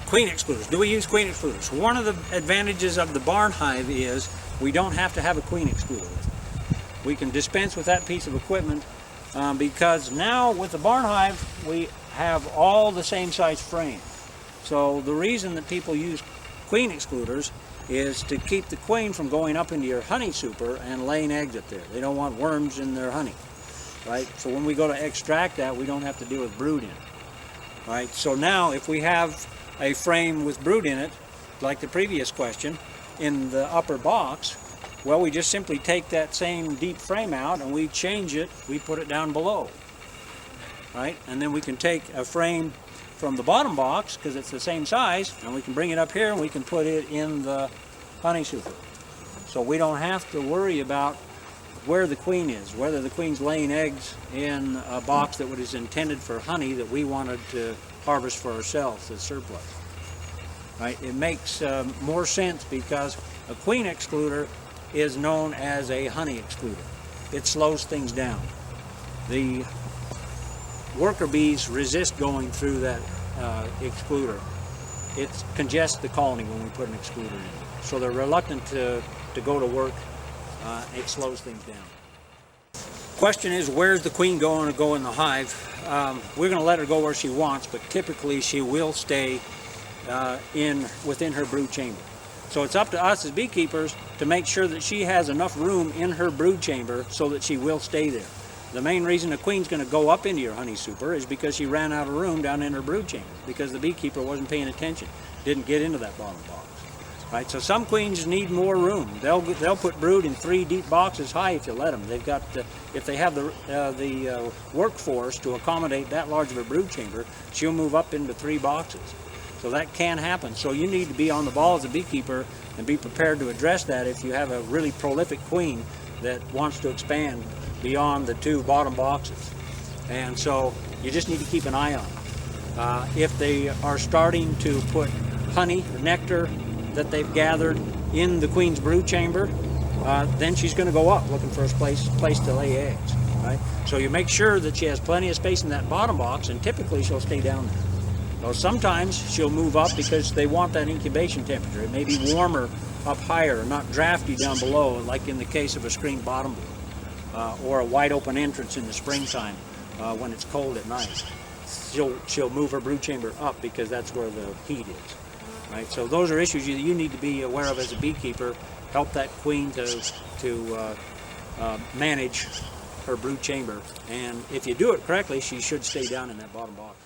Queen excluders. Do we use queen excluders? One of the advantages of the barn hive is we don't have to have a queen excluder with it. We can dispense with that piece of equipment because now with the barn hive we have all the same size frame. So the reason that people use queen excluders is to keep the queen from going up into your honey super and laying eggs up there. They don't want worms in their honey, right? So when we go to extract that, we don't have to deal with brood in it, right? So now if we have a frame with brood in it, like the previous question, in the upper box, well, we just simply take that same deep frame out and we change it, we put it down below, right? And then we can take a frame from the bottom box, because it's the same size, and we can bring it up here and we can put it in the honey super. So we don't have to worry about where the queen is, whether the queen's laying eggs in a box that is intended for honey that we wanted to harvest for ourselves as surplus. Right? It makes more sense because a queen excluder is known as a honey excluder. It slows things down. The worker bees resist going through that excluder. It congests the colony when we put an excluder in. So they're reluctant to go to work. It slows things down. Question is, where's the queen going to go in the hive? We're going to let her go where she wants, but typically she will stay within her brood chamber. So it's up to us as beekeepers to make sure that she has enough room in her brood chamber so that she will stay there. The main reason a queen's going to go up into your honey super is because she ran out of room down in her brood chamber, because the beekeeper wasn't paying attention, didn't get into that bottom box. Right, so some queens need more room. They'll put brood in 3 deep boxes high if you let them. They've got if they have the workforce to accommodate that large of a brood chamber, she'll move up into 3 boxes. So that can happen. So you need to be on the ball as a beekeeper and be prepared to address that if you have a really prolific queen that wants to expand beyond the 2 bottom boxes. And so you just need to keep an eye on them. If they are starting to put honey or nectar that they've gathered in the queen's brood chamber, then she's going to go up looking for a place to lay eggs. Right? So you make sure that she has plenty of space in that bottom box, and typically she'll stay down there. So sometimes she'll move up because they want that incubation temperature. It may be warmer up higher, not drafty down below, like in the case of a screened bottom or a wide open entrance in the springtime when it's cold at night. She'll move her brood chamber up because that's where the heat is. Right? So those are issues you need to be aware of as a beekeeper. Help that queen to manage her brood chamber, and if you do it correctly, she should stay down in that bottom box.